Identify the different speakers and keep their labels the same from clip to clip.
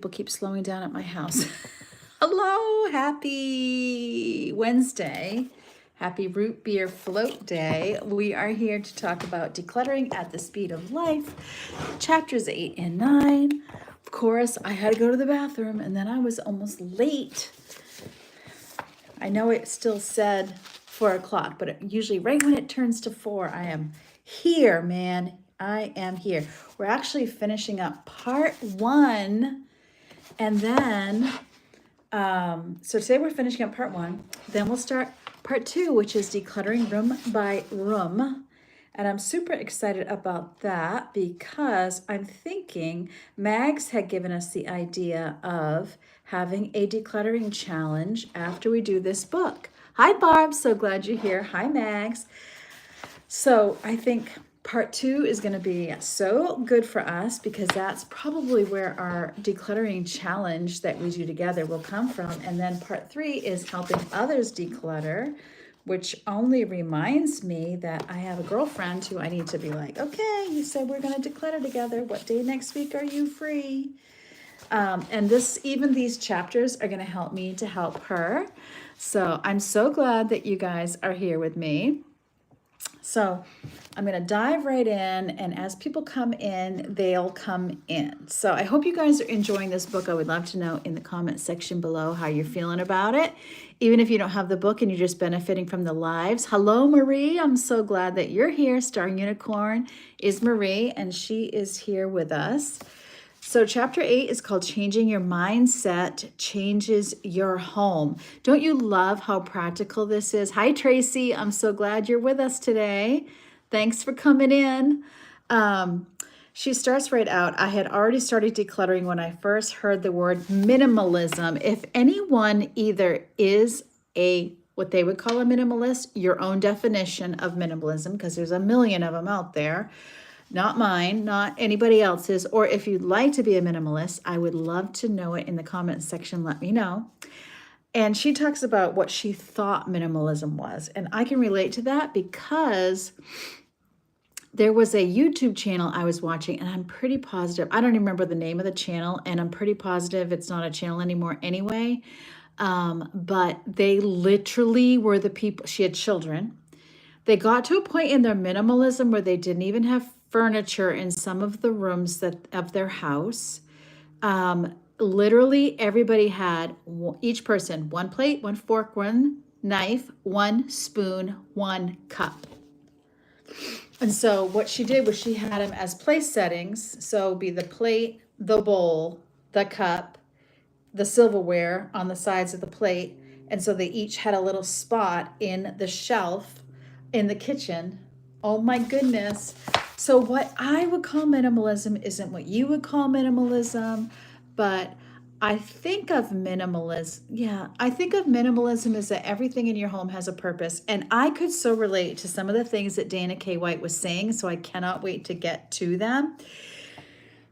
Speaker 1: people keep slowing down at my house. Hello, happy Wednesday. Happy root beer float day. We are here to talk about decluttering at the speed of life, chapters 8 and 9. Of course, I had to go to the bathroom and then I was almost late. I know it still said 4 o'clock, but usually right when it turns to 4, I am here, man. I am here. We're actually finishing up part 1, and then, so today we're finishing up part 1. Then we'll start part 2, which is decluttering room by room. And I'm super excited about that because I'm thinking Mags had given us the idea of having a decluttering challenge after we do this book. Hi, Barb. So glad you're here. Hi, Mags. So I think part 2 is going to be so good for us because that's probably where our decluttering challenge that we do together will come from. And then part 3 is helping others declutter, which only reminds me that I have a girlfriend who I need to be like, okay, you said we're going to declutter together. What day next week are you free? And even these chapters are going to help me to help her. So I'm so glad that you guys are here with me. So I'm going to dive right in, and as people come in, they'll come in. So I hope you guys are enjoying this book. I would love to know in the comment section below how you're feeling about it. Even if you don't have the book and you're just benefiting from the lives. Hello, Marie. I'm so glad that you're here. Star Unicorn is Marie, and she is here with us. So chapter 8 is called Changing Your Mindset Changes Your Home. Don't you love how practical this is? Hi, Tracy. I'm so glad you're with us today. Thanks for coming in. She starts right out. I had already started decluttering when I first heard the word minimalism. If anyone either is what they would call a minimalist, your own definition of minimalism, because there's a million of them out there. Not mine, not anybody else's. Or if you'd like to be a minimalist, I would love to know it in the comments section. Let me know. And she talks about what she thought minimalism was. And I can relate to that because there was a YouTube channel I was watching, and I'm pretty positive. I don't even remember the name of the channel, and I'm pretty positive it's not a channel anymore anyway. But they literally were the people. She had children. They got to a point in their minimalism where they didn't even have furniture in some of the rooms of their house. Literally everybody had, each person, one plate, one fork, one knife, one spoon, one cup. And so what she did was she had them as place settings. So be the plate, the bowl, the cup, the silverware on the sides of the plate. And so they each had a little spot in the shelf in the kitchen. Oh my goodness. So what I would call minimalism isn't what you would call minimalism, but I think of minimalism. Yeah, I think of minimalism as that everything in your home has a purpose. And I could so relate to some of the things that Dana K. White was saying, so I cannot wait to get to them.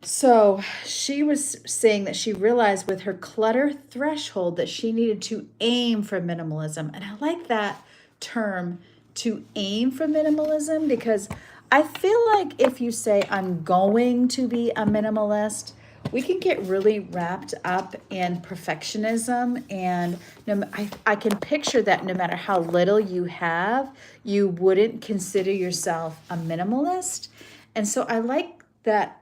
Speaker 1: So she was saying that she realized with her clutter threshold that she needed to aim for minimalism. And I like that term, to aim for minimalism, because I feel like if you say I'm going to be a minimalist, we can get really wrapped up in perfectionism. And I can picture that no matter how little you have, you wouldn't consider yourself a minimalist. And so I like that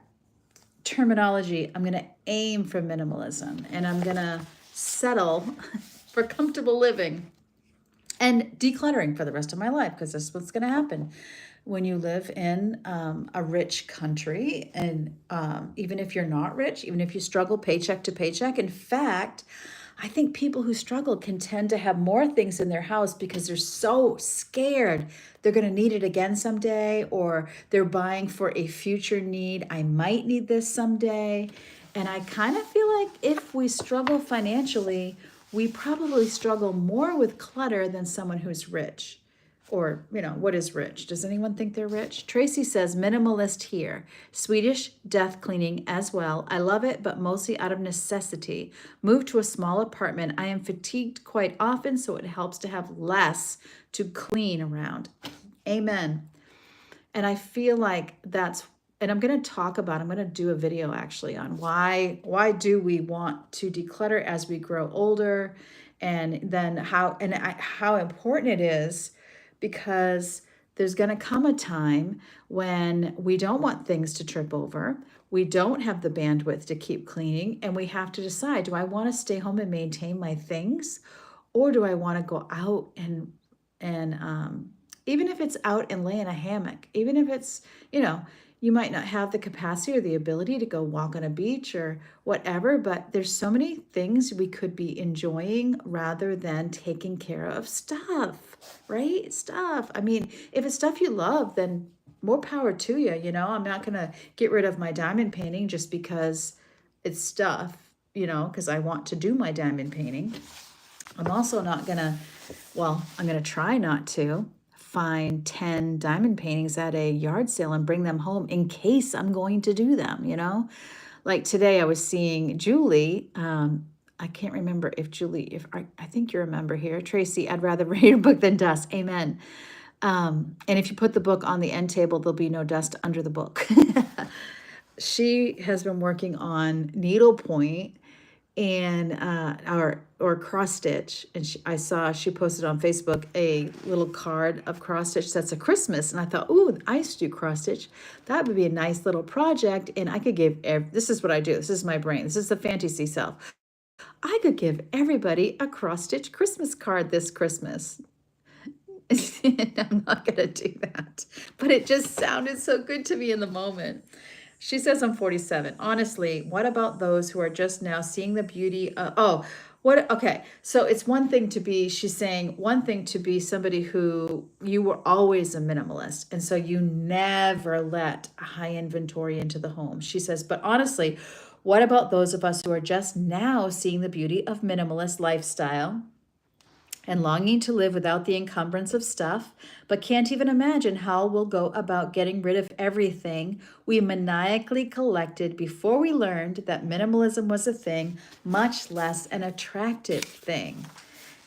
Speaker 1: terminology. I'm going to aim for minimalism, and I'm going to settle for comfortable living and decluttering for the rest of my life, because that's what's going to happen when you live in a rich country. And even if you're not rich, even if you struggle paycheck to paycheck, in fact, I think people who struggle can tend to have more things in their house because they're so scared they're going to need it again someday, or they're buying for a future need. I might need this someday. And I kind of feel like if we struggle financially, we probably struggle more with clutter than someone who's rich. Or, what is rich? Does anyone think they're rich? Tracy says, minimalist here. Swedish death cleaning as well. I love it, but mostly out of necessity. Moved to a small apartment. I am fatigued quite often, so it helps to have less to clean around. Amen. And I feel like that's and I'm going to do a video actually on why do we want to declutter as we grow older, and then how important it is, because there's going to come a time when we don't want things to trip over. We don't have the bandwidth to keep cleaning, and we have to decide, do I want to stay home and maintain my things, or do I want to go out and even if it's out and lay in a hammock, even if it's, you might not have the capacity or the ability to go walk on a beach or whatever, but there's so many things we could be enjoying rather than taking care of stuff, right? Stuff. I mean, if it's stuff you love, then more power to you. I'm not going to get rid of my diamond painting just because it's stuff, because I want to do my diamond painting. I'm also not going to, I'm going to try not to find 10 diamond paintings at a yard sale and bring them home in case I'm going to do them. Like today I was seeing Julie. I can't remember if Julie, if I think you remember here, Tracy, I'd rather read a book than dust. Amen. And if you put the book on the end table, there'll be no dust under the book. She has been working on needlepoint and or cross stitch, and I saw she posted on Facebook a little card of cross stitch that's a Christmas, and I thought, ooh, I used to do cross stitch. That would be a nice little project, and I could give this is what I do. This is my brain. This is the fantasy self. I could give everybody a cross stitch Christmas card this Christmas. I'm not gonna do that, but it just sounded so good to me in the moment. She says I'm 47. Honestly, what about those who are just now seeing the beauty of, okay. So it's one thing to be, she's saying one thing to be somebody who you were always a minimalist. And so you never let a high inventory into the home. She says, but honestly, what about those of us who are just now seeing the beauty of minimalist lifestyle and longing to live without the encumbrance of stuff, but can't even imagine how we'll go about getting rid of everything we maniacally collected before we learned that minimalism was a thing, much less an attractive thing.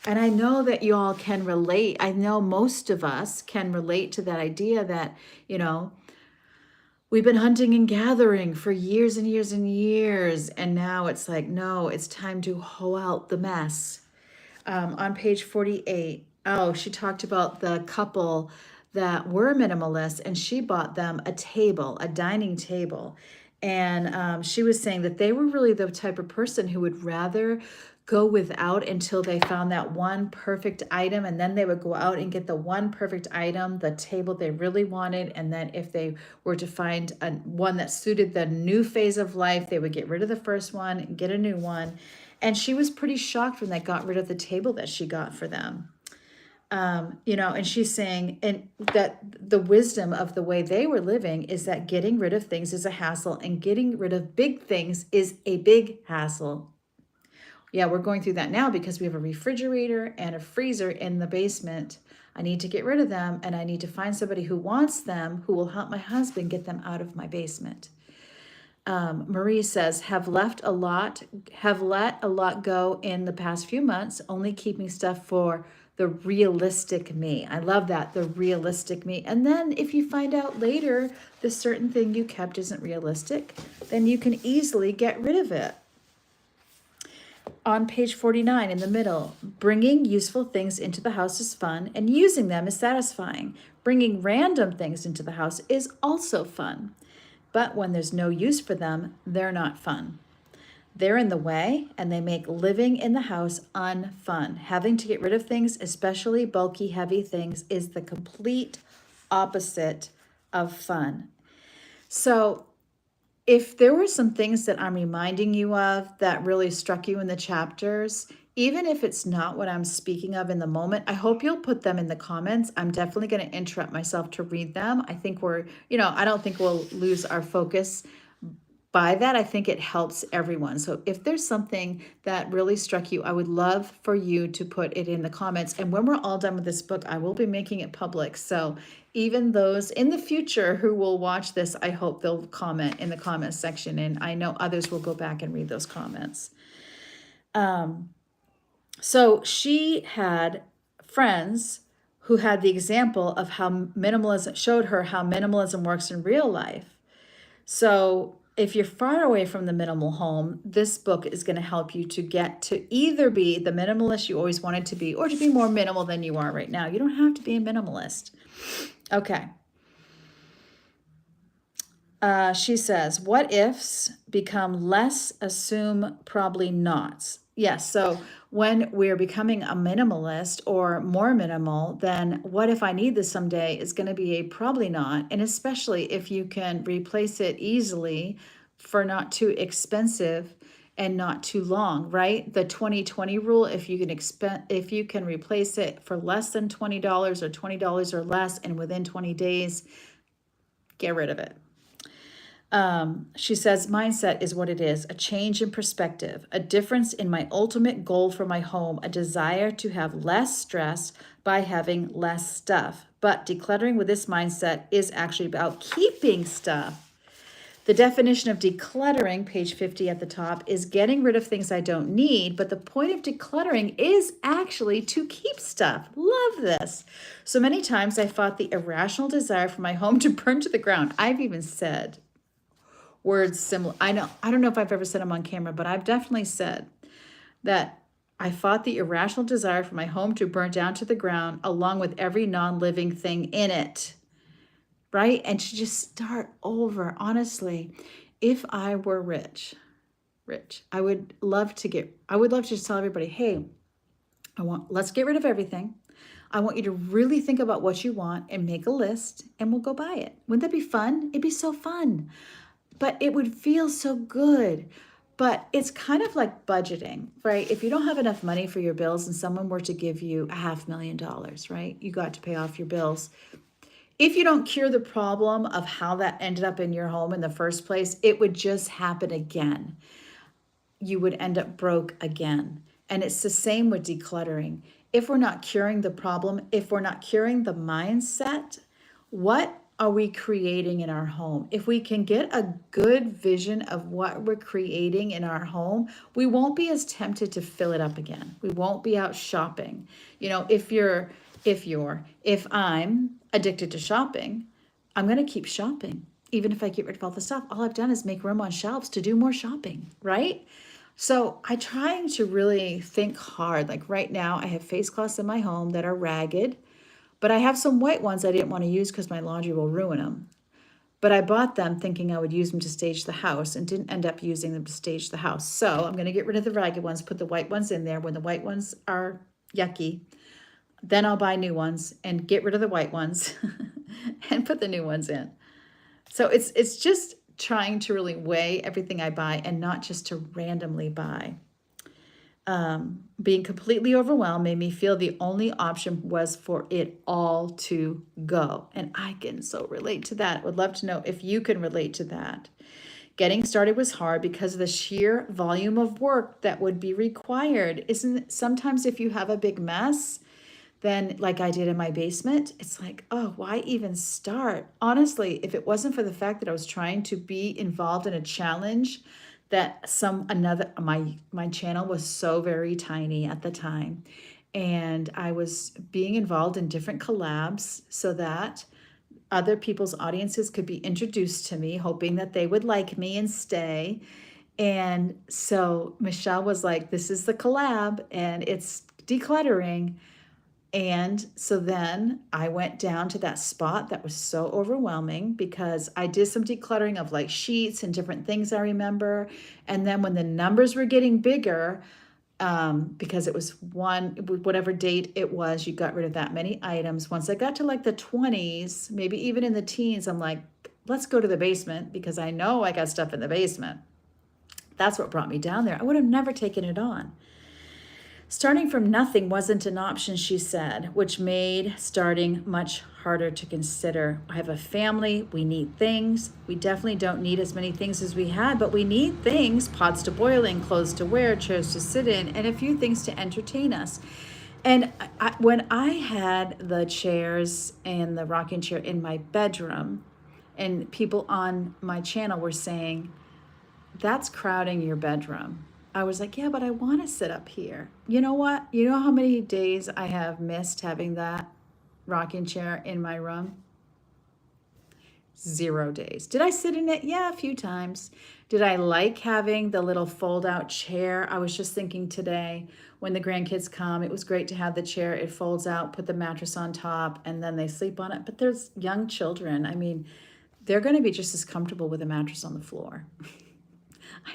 Speaker 1: And I know that you all can relate. I know most of us can relate to that idea that, we've been hunting and gathering for years and years and years, and now it's like, no, it's time to hoe out the mess. On page 48, she talked about the couple that were minimalists, and she bought them a dining table. And she was saying that they were really the type of person who would rather go without until they found that one perfect item, and then they would go out and get the one perfect item, the table they really wanted, and then if they were to find one that suited the new phase of life, they would get rid of the first one and get a new one. And she was pretty shocked when they got rid of the table that she got for them. And she's saying, and that the wisdom of the way they were living is that getting rid of things is a hassle, and getting rid of big things is a big hassle. Yeah, we're going through that now because we have a refrigerator and a freezer in the basement. I need to get rid of them, and I need to find somebody who wants them, who will help my husband get them out of my basement. Marie says, have let a lot go in the past few months, only keeping stuff for the realistic me. I love that, the realistic me. And then if you find out later the certain thing you kept isn't realistic, then you can easily get rid of it. On page 49 in the middle, bringing useful things into the house is fun, and using them is satisfying. Bringing random things into the house is also fun. But when there's no use for them, they're not fun. They're in the way, and they make living in the house unfun. Having to get rid of things, especially bulky, heavy things, is the complete opposite of fun. So if there were some things that I'm reminding you of that really struck you in the chapters, even if it's not what I'm speaking of in the moment, I hope you'll put them in the comments. I'm definitely going to interrupt myself to read them. I think I don't think we'll lose our focus by that. I think it helps everyone. So if there's something that really struck you, I would love for you to put it in the comments. And when we're all done with this book, I will be making it public. So even those in the future who will watch this, I hope they'll comment in the comments section. And I know others will go back and read those comments. So she had friends who had the example of how minimalism showed her how minimalism works in real life. So if you're far away from the minimal home, this book is going to help you to get to either be the minimalist you always wanted to be or to be more minimal than you are right now. You don't have to be a minimalist. Okay. She says, what ifs become less, assume probably nots. Yes, so when we're becoming a minimalist or more minimal, then what if I need this someday is going to be a probably not. And especially if you can replace it easily for not too expensive and not too long, right? The 2020 rule, if you can replace it for less than $20 or $20 or less and within 20 days, get rid of it. She says, mindset is what it is, a change in perspective, a difference in my ultimate goal for my home, a desire to have less stress by having less stuff. But decluttering with this mindset is actually about keeping stuff. The definition of decluttering, page 50 at the top, is getting rid of things I don't need, but the point of decluttering is actually to keep stuff. Love this. So many times I fought the irrational desire for my home to burn to the ground. I've even said words similar. I don't know if I've ever said them on camera, but I've definitely said that I fought the irrational desire for my home to burn down to the ground along with every non-living thing in it. Right? And to just start over. Honestly, if I were rich, I would love to just tell everybody, hey, let's get rid of everything. I want you to really think about what you want and make a list and we'll go buy it. Wouldn't that be fun? It'd be so fun. But it would feel so good. But it's kind of like budgeting, right? If you don't have enough money for your bills and someone were to give you $500,000, right? You got to pay off your bills. If you don't cure the problem of how that ended up in your home in the first place, it would just happen again. You would end up broke again. And it's the same with decluttering. If we're not curing the problem, if we're not curing the mindset, what are we creating in our home? If we can get a good vision of what we're creating in our home, we won't be as tempted to fill it up again. We won't be out shopping. You know, if I'm addicted to shopping, I'm going to keep shopping. Even if I get rid of all the stuff, all I've done is make room on shelves to do more shopping, right? So I try to really think hard. Like right now, I have face cloths in my home that are ragged, but I have some white ones I didn't want to use because my laundry will ruin them. But I bought them thinking I would use them to stage the house and didn't end up using them to stage the house. So I'm going to get rid of the ragged ones, put the white ones in there. When the white ones are yucky, then I'll buy new ones and get rid of the white ones and put the new ones in. So it's just trying to really weigh everything I buy and not just to randomly buy. Being completely overwhelmed made me feel the only option was for it all to go. And I can so relate to that. Would love to know if you can relate to that. Getting started was hard because of the sheer volume of work that would be required. Isn't it, sometimes if you have a big mess, then like I did in my basement, it's like, oh, why even start? Honestly, if it wasn't for the fact that I was trying to be involved in a challenge that my channel was so very tiny at the time. And I was being involved in different collabs so that other people's audiences could be introduced to me, hoping that they would like me and stay. And so Michelle was like, this is the collab and it's decluttering. And so then I went down to that spot that was so overwhelming because I did some decluttering of like sheets and different things I remember. And then when the numbers were getting bigger, because it was whatever date it was, you got rid of that many items. Once I got to like the 20s, maybe even in the teens, I'm like, let's go to the basement because I know I got stuff in the basement. That's what brought me down there. I would have never taken it on. Starting from nothing wasn't an option, she said, which made starting much harder to consider. I have a family, we need things. We definitely don't need as many things as we had, but we need things, pots to boil in, clothes to wear, chairs to sit in, and a few things to entertain us. And when I had the chairs and the rocking chair in my bedroom, and people on my channel were saying, that's crowding your bedroom. I was like, yeah, but I want to sit up here. You know what? You know how many days I have missed having that rocking chair in my room? 0 days. Did I sit in it? Yeah, a few times. Did I like having the little fold out chair? I was just thinking today when the grandkids come, it was great to have the chair. It folds out, put the mattress on top, and then they sleep on it. But there's young children. I mean, they're going to be just as comfortable with a mattress on the floor.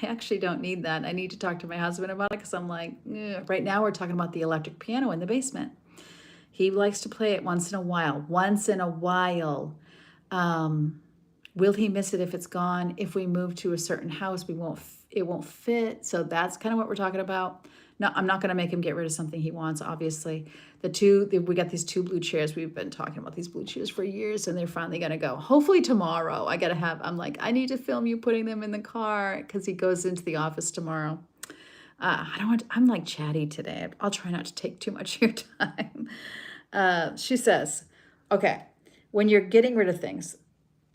Speaker 1: I actually don't need that. I need to talk to my husband about it because I'm like, right now we're talking about the electric piano in the basement. He likes to play it once in a while. Once in a while. Will he miss it if it's gone? If we move to a certain house, it won't fit. So that's kind of what we're talking about. No, I'm not going to make him get rid of something he wants, obviously. We got these 2 blue chairs. We've been talking about these blue chairs for years, and they're finally going to go. Hopefully tomorrow. I'm like, I need to film you putting them in the car because he goes into the office tomorrow. I'm like chatty today. I'll try not to take too much of your time. She says, okay, when you're getting rid of things,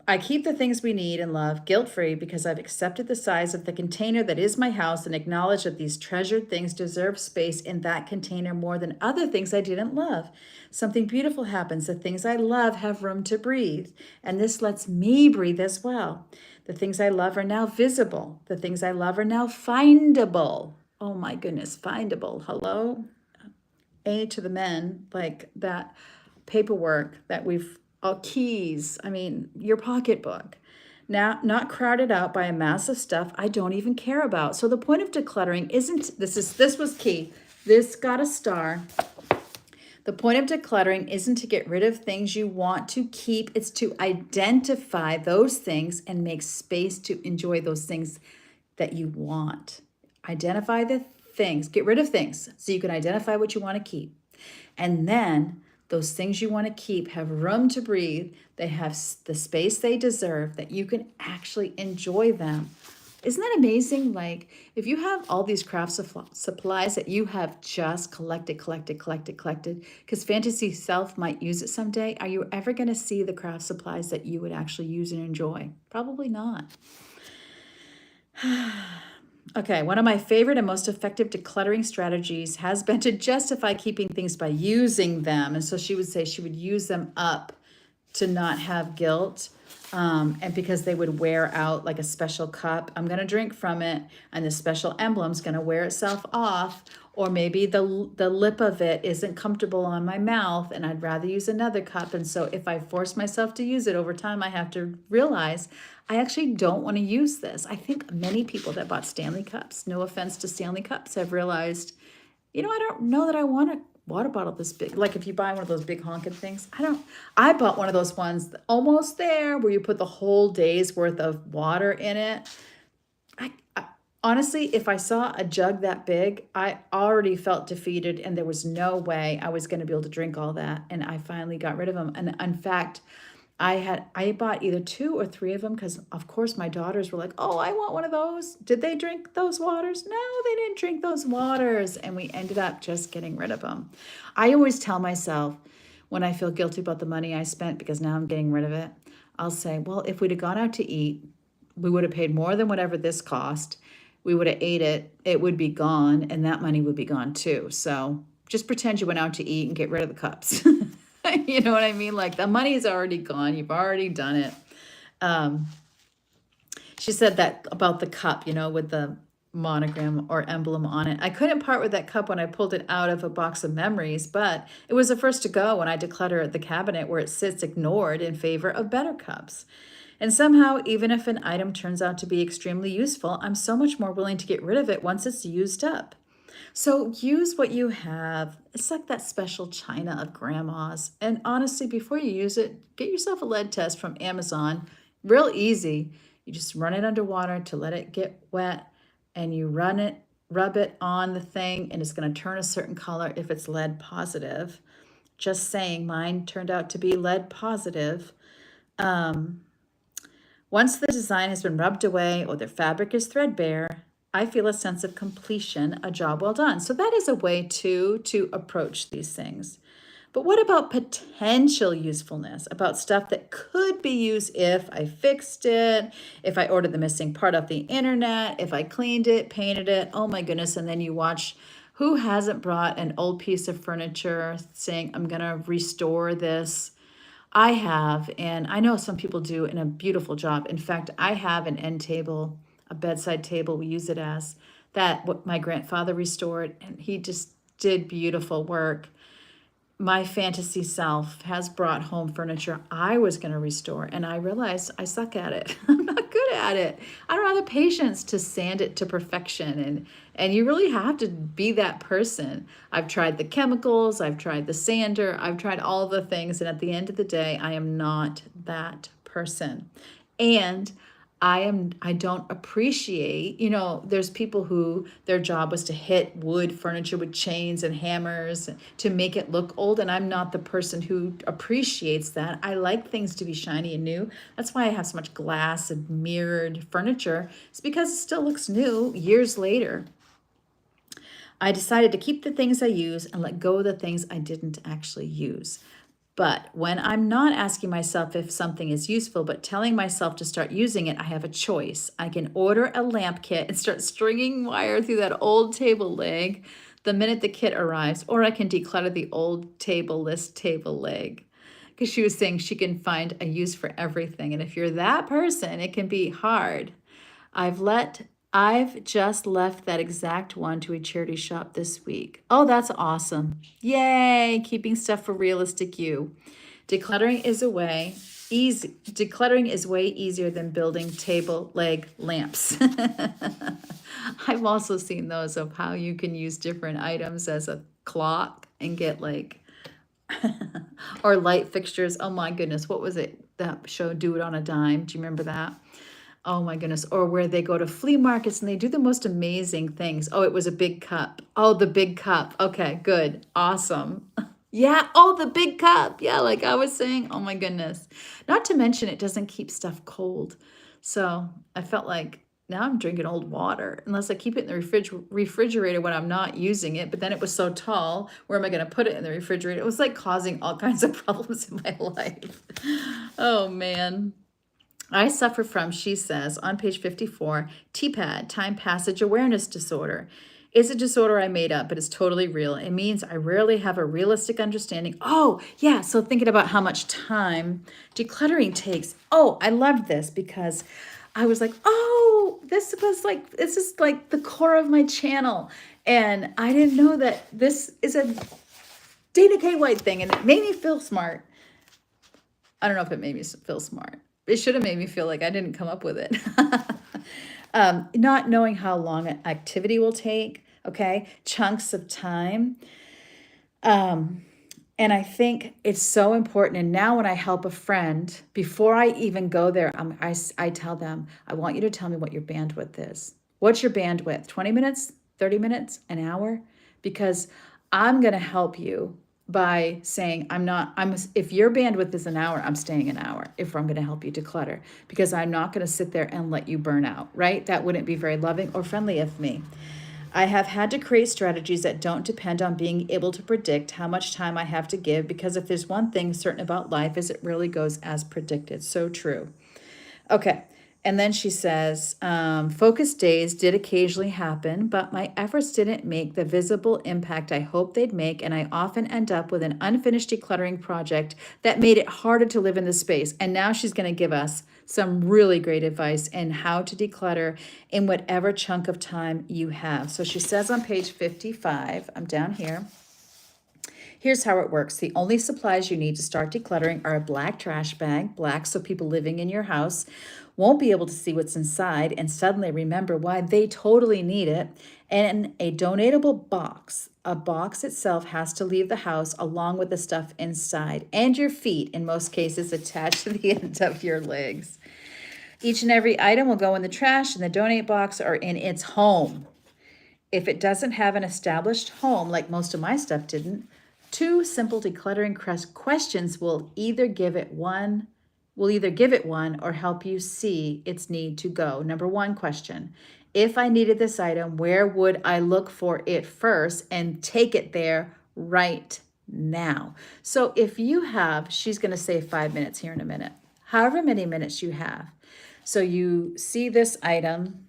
Speaker 1: I keep the things we need and love guilt-free because I've accepted the size of the container that is my house and acknowledge that these treasured things deserve space in that container more than other things I didn't love. Something beautiful happens. The things I love have room to breathe, and this lets me breathe as well. The things I love are now visible. The things I love are now findable. Oh my goodness, findable. Hello? A to the men, like that paperwork that we've keys, I mean, your pocketbook. Now, not crowded out by a mass of stuff I don't even care about. So the point of decluttering this was key. This got a star. The point of decluttering isn't to get rid of things you want to keep. It's to identify those things and make space to enjoy those things that you want. Identify the things, get rid of things so you can identify what you want to keep. And then those things you want to keep have room to breathe. They have the space they deserve, that you can actually enjoy them. Isn't that amazing? Like, if you have all these craft supplies that you have just collected, because fantasy self might use it someday, are you ever going to see the craft supplies that you would actually use and enjoy? Probably not. Okay, one of my favorite and most effective decluttering strategies has been to justify keeping things by using them. And so she would say she would use them up to not have guilt. And because they would wear out, like a special cup, I'm going to drink from it, and the special emblem's going to wear itself off. Or maybe the lip of it isn't comfortable on my mouth and I'd rather use another cup. And so if I force myself to use it over time, I have to realize I actually don't want to use this. I think many people that bought Stanley cups, no offense to Stanley cups, have realized, I don't know that I want a water bottle this big. Like if you buy one of those big honking things, I bought one of those ones almost there where you put the whole day's worth of water in it. Honestly, if I saw a jug that big, I already felt defeated and there was no way I was going to be able to drink all that. And I finally got rid of them. And in fact, I bought either 2 or 3 of them because, of course, my daughters were like, oh, I want one of those. Did they drink those waters? No, they didn't drink those waters. And we ended up just getting rid of them. I always tell myself when I feel guilty about the money I spent because now I'm getting rid of it, I'll say, well, if we'd have gone out to eat, we would have paid more than whatever this cost. We would have ate it, it would be gone, and that money would be gone too. So just pretend you went out to eat and get rid of the cups. You know what I mean? Like the money is already gone. You've already done it. She said that about the cup, with the monogram or emblem on it. I couldn't part with that cup when I pulled it out of a box of memories, but it was the first to go when I declutter the cabinet where it sits ignored in favor of better cups. And somehow, even if an item turns out to be extremely useful, I'm so much more willing to get rid of it once it's used up. So use what you have. It's like that special china of grandma's. And honestly, before you use it, get yourself a lead test from Amazon. Real easy. You just run it under water to let it get wet, and you rub it on the thing, and it's going to turn a certain color if it's lead positive. Just saying, mine turned out to be lead positive. Once the design has been rubbed away or the fabric is threadbare, I feel a sense of completion, a job well done. So that is a way to approach these things. But what about potential usefulness, about stuff that could be used if I fixed it, if I ordered the missing part off the internet, if I cleaned it, painted it, oh my goodness. And then you watch who hasn't brought an old piece of furniture saying, I'm going to restore this. I have, and I know some people do in a beautiful job. In fact, I have an end table, a bedside table. We use it as that what my grandfather restored, and he just did beautiful work. My fantasy self has brought home furniture I was going to restore, and I realized I suck at it. I'm not good at it. I don't have the patience to sand it to perfection, and you really have to be that person. I've tried the chemicals, I've tried the sander, I've tried all the things, and at the end of the day, I am not that person. And I don't appreciate, there's people who their job was to hit wood furniture with chains and hammers to make it look old, and I'm not the person who appreciates that. I like things to be shiny and new. That's why I have so much glass and mirrored furniture. It's because it still looks new years later. I decided to keep the things I use and let go of the things I didn't actually use. But when I'm not asking myself if something is useful, but telling myself to start using it, I have a choice. I can order a lamp kit and start stringing wire through that old table leg the minute the kit arrives, or I can declutter the old table leg. Because she was saying she can find a use for everything. And if you're that person, it can be hard. I've just left that exact one to a charity shop this week. Oh, that's awesome. Yay, keeping stuff for realistic you. Decluttering is way easier than building table leg lamps. I've also seen those of how you can use different items as a clock and get like or light fixtures. Oh my goodness, what was it? That show Do It on a Dime. Do you remember that? Oh my goodness. Or where they go to flea markets and they do the most amazing things. Oh, it was a big cup. Oh, the big cup. Okay, good. Awesome. Yeah. Oh, the big cup. Yeah, like I was saying. Oh my goodness. Not to mention it doesn't keep stuff cold. So I felt like now I'm drinking old water unless I keep it in the refrigerator when I'm not using it. But then it was so tall. Where am I going to put it in the refrigerator? It was like causing all kinds of problems in my life. Oh man. I suffer from, she says, on page 54, TPAD, time passage awareness disorder. It's a disorder I made up, but it's totally real. It means I rarely have a realistic understanding. Oh, yeah. So thinking about how much time decluttering takes. Oh, I loved this because I was like, oh, this is like the core of my channel. And I didn't know that this is a Dana K. White thing, and it made me feel smart. I don't know if it made me feel smart. It should have made me feel like I didn't come up with it. Not knowing how long an activity will take, okay? Chunks of time. And I think it's so important. And now when I help a friend, before I even go there, I tell them, I want you to tell me what your bandwidth is. What's your bandwidth? 20 minutes, 30 minutes, an hour? Because I'm going to help you by saying if your bandwidth is an hour, I'm staying an hour if I'm going to help you declutter, because I'm not going to sit there and let you burn out, right? That wouldn't be very loving or friendly of me. I have had to create strategies that don't depend on being able to predict how much time I have to give, because if there's one thing certain about life is it really goes as predicted. So true. Okay. And then she says, focus days did occasionally happen, but my efforts didn't make the visible impact I hoped they'd make, and I often end up with an unfinished decluttering project that made it harder to live in the space. And now she's going to give us some really great advice in how to declutter in whatever chunk of time you have. So she says on page 55, I'm down here. Here's how it works. The only supplies you need to start decluttering are a black trash bag, black so people living in your house won't be able to see what's inside and suddenly remember why they totally need it, and a donatable box. A box itself has to leave the house along with the stuff inside, and your feet, in most cases, attached to the end of your legs. Each and every item will go in the trash in the donate box or in its home. If it doesn't have an established home, like most of my stuff didn't, 2 simple decluttering questions will either give it one or help you see its need to go. Number 1 question: if I needed this item, where would I look for it first and take it there right now? So if you have, she's going to say 5 minutes here in a minute, however many minutes you have. So you see this item.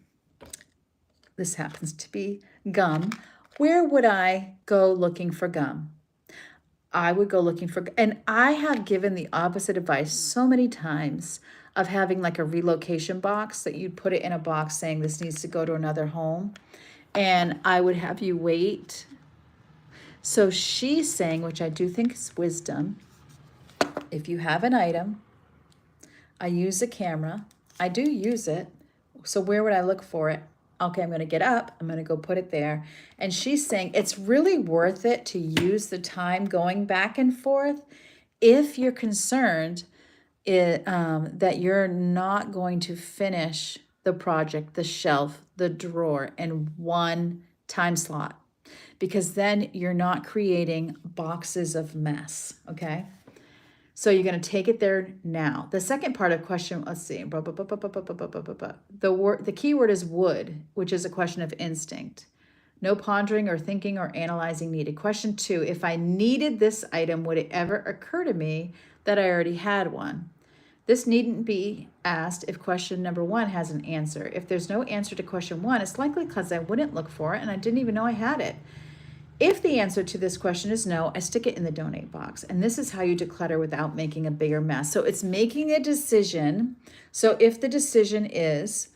Speaker 1: This happens to be gum. Where would I go looking for gum? I would go looking for, and I have given the opposite advice so many times of having like a relocation box that you'd put it in a box saying this needs to go to another home. And I would have you wait. So she's saying, which I do think is wisdom, if you have an item, I use a camera. I do use it. So where would I look for it? Okay, I'm going to get up. I'm going to go put it there. And she's saying it's really worth it to use the time going back and forth if you're concerned that you're not going to finish the project, the shelf, the drawer in one time slot, because then you're not creating boxes of mess, okay? So you're going to take it there now. The second part of question, let's see. The key word is would, which is a question of instinct. No pondering or thinking or analyzing needed. Question 2, if I needed this item, would it ever occur to me that I already had one? This needn't be asked if question number 1 has an answer. If there's no answer to question 1, it's likely because I wouldn't look for it and I didn't even know I had it. If the answer to this question is no, I stick it in the donate box. And this is how you declutter without making a bigger mess. So it's making a decision. So if the decision is,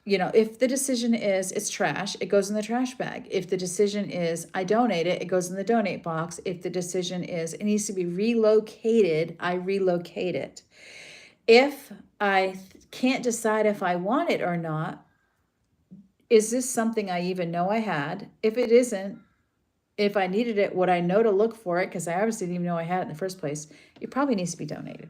Speaker 1: it's trash, it goes in the trash bag. If the decision is I donate it, it goes in the donate box. If the decision is it needs to be relocated, I relocate it. If I can't decide if I want it or not, is this something I even know I had? If it isn't, if I needed it, would I know to look for it? Because I obviously didn't even know I had it in the first place. It probably needs to be donated.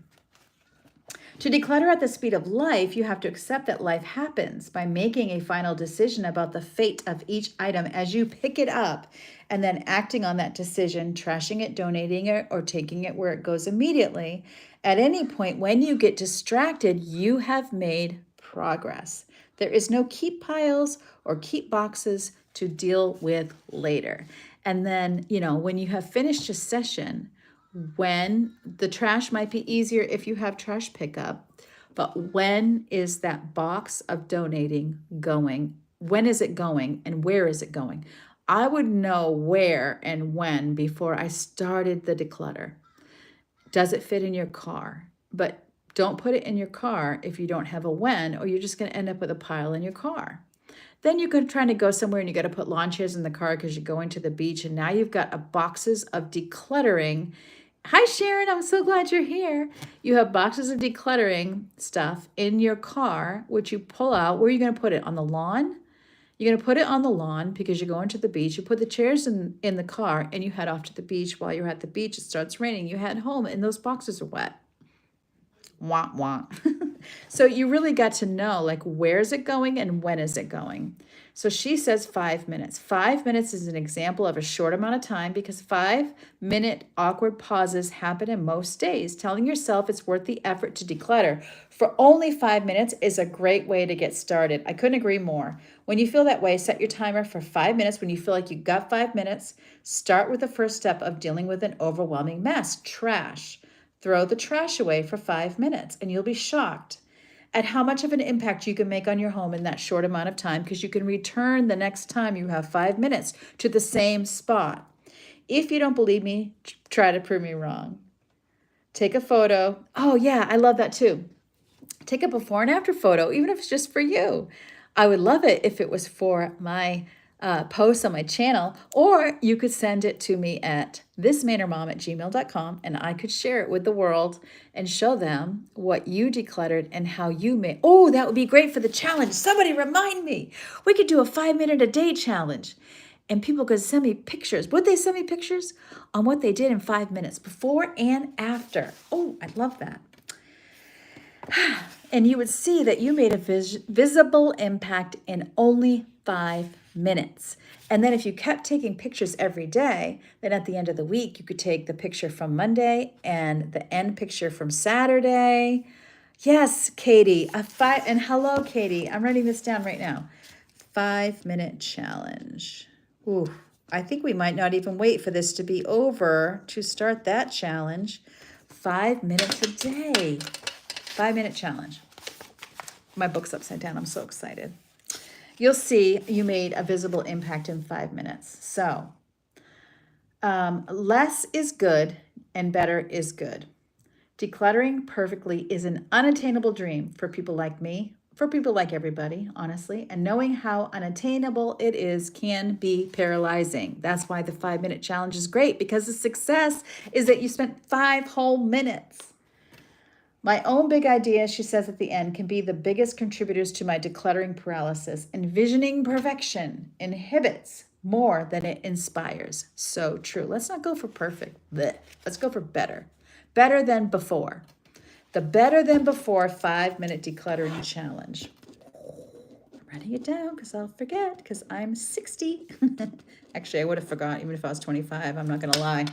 Speaker 1: To declutter at the speed of life, you have to accept that life happens by making a final decision about the fate of each item as you pick it up and then acting on that decision, trashing it, donating it, or taking it where it goes immediately. At any point when you get distracted, you have made progress. There is no keep piles or keep boxes to deal with later. And then, when you have finished a session, when the trash might be easier if you have trash pickup, but when is that box of donating going? When is it going and where is it going? I would know where and when before I started the declutter. Does it fit in your car? But don't put it in your car if you don't have a when, or you're just going to end up with a pile in your car. Then you're trying to go somewhere and you got to put lawn chairs in the car because you're going to the beach, and now you've got a boxes of decluttering. Hi, Sharon. I'm so glad you're here. You have boxes of decluttering stuff in your car, which you pull out. Where are you going to put it? On the lawn? You're going to put it on the lawn because you're going to the beach. You put the chairs in the car and you head off to the beach. While you're at the beach, it starts raining. You head home and those boxes are wet. Wah, wah. So you really got to know, like, where is it going and when is it going? So she says 5 minutes. 5 minutes is an example of a short amount of time because 5-minute awkward pauses happen in most days. Telling yourself it's worth the effort to declutter for only 5 minutes is a great way to get started. I couldn't agree more. When you feel that way, set your timer for 5 minutes. When you feel like you got 5 minutes, start with the first step of dealing with an overwhelming mess, trash. Throw the trash away for 5 minutes and you'll be shocked at how much of an impact you can make on your home in that short amount of time, because you can return the next time you have 5 minutes to the same spot. If you don't believe me, try to prove me wrong. Take a photo. Oh yeah, I love that too. Take a before and after photo, even if it's just for you. I would love it if it was for my posts on my channel, or you could send it to me at thismainermom@gmail.com and I could share it with the world and show them what you decluttered and how you made. Oh, that would be great for the challenge. Somebody remind me. We could do a 5-minute a day challenge and people could send me pictures. Would they send me pictures on what they did in 5 minutes before and after? Oh, I'd love that. And you would see that you made a visible impact in only 5 minutes. And then if you kept taking pictures every day, then at the end of the week, you could take the picture from Monday and the end picture from Saturday. Yes, Katie, and hello, Katie. I'm writing this down right now. 5-minute challenge. Ooh, I think we might not even wait for this to be over to start that challenge. 5 minutes a day. 5-minute challenge. My book's upside down. I'm so excited. You'll see you made a visible impact in 5 minutes. So less is good. and better is good. Decluttering perfectly is an unattainable dream for people like me, for people like everybody, honestly, and knowing how unattainable it is can be paralyzing. That's why the 5-minute challenge is great, because the success is that you spent 5 whole minutes. My own big ideas, she says at the end, can be the biggest contributors to my decluttering paralysis. Envisioning perfection inhibits more than it inspires. So true. Let's not go for perfect. Blech. Let's go for better. Better than before. The better than before 5-minute decluttering challenge. I'm writing it down because I'll forget, because I'm 60. Actually, I would have forgot even if I was 25. I'm not going to lie.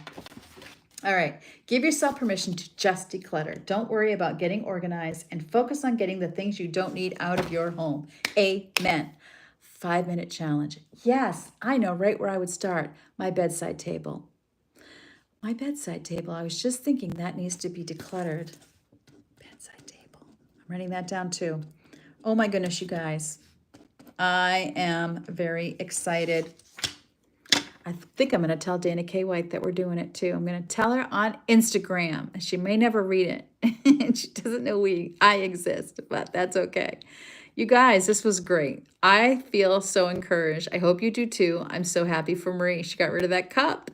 Speaker 1: All right, give yourself permission to just declutter. Don't worry about getting organized and focus on getting the things you don't need out of your home. Amen. 5-minute challenge. Yes, I know right where I would start. My bedside table. My bedside table. I was just thinking that needs to be decluttered. Bedside table. I'm writing that down too. Oh my goodness, you guys. I am very excited. I think I'm going to tell Dana K. White that we're doing it too. I'm going to tell her on Instagram. She may never read it. She doesn't know I exist, but that's okay. You guys, this was great. I feel so encouraged. I hope you do too. I'm so happy for Marie. She got rid of that cup.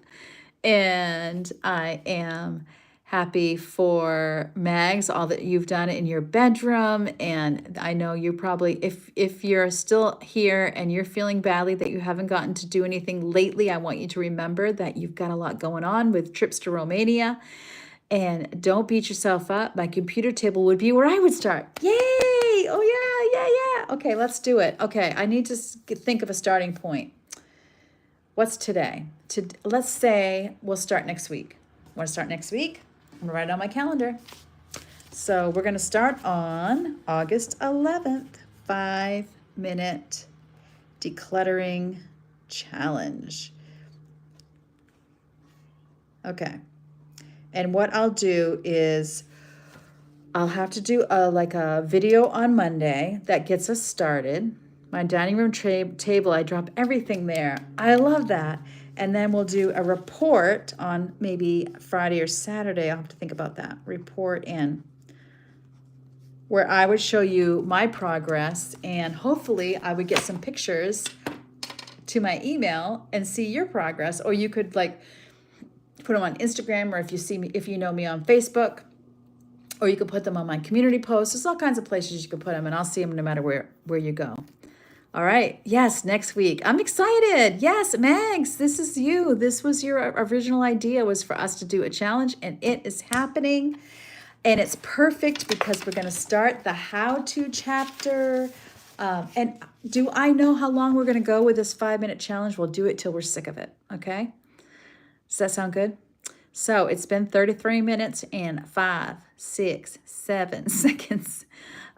Speaker 1: And I am happy for Mags, all that you've done in your bedroom. And I know you probably, if you're still here and you're feeling badly that you haven't gotten to do anything lately, I want you to remember that you've got a lot going on with trips to Romania. And don't beat yourself up. My computer table would be where I would start. Yay! Oh yeah. Okay, let's do it. Okay, I need to think of a starting point. What's today? Let's say we'll start next week. Want to start next week? I'm going to write it on my calendar. So we're going to start on August 11th, 5-minute decluttering challenge. Okay. And what I'll do is I'll have to do a video on Monday that gets us started. My dining room table, I drop everything there. I love that. And then we'll do a report on maybe Friday or Saturday. I'll have to think about that. Report in, where I would show you my progress, and hopefully I would get some pictures to my email and see your progress. Or you could like put them on Instagram, or if you know me on Facebook, or you could put them on my community posts. There's all kinds of places you can put them, and I'll see them no matter where you go. All right. Yes, next week. I'm excited. Yes, Mags, this is you. This was your original idea, was for us to do a challenge, and it is happening. And it's perfect because we're going to start the how-to chapter. And do I know how long we're going to go with this 5-minute challenge? We'll do it till we're sick of it. Okay? Does that sound good? So it's been 33 minutes and 5, 6, 7 seconds.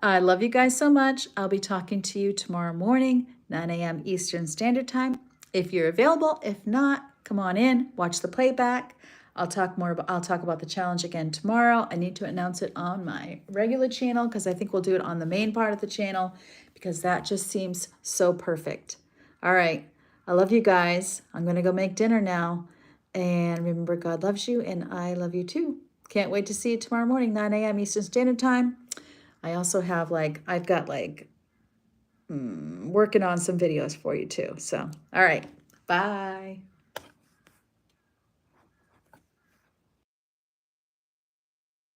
Speaker 1: I love you guys so much. I'll be talking to you tomorrow morning, 9 a.m. Eastern Standard Time. If you're available, if not, come on in, watch the playback. I'll talk about the challenge again tomorrow. I need to announce it on my regular channel because I think we'll do it on the main part of the channel because that just seems so perfect. All right. I love you guys. I'm going to go make dinner now. And remember, God loves you and I love you too. Can't wait to see you tomorrow morning, 9 a.m. Eastern Standard Time. I also have I've got working on some videos for you too. So, all right. Bye.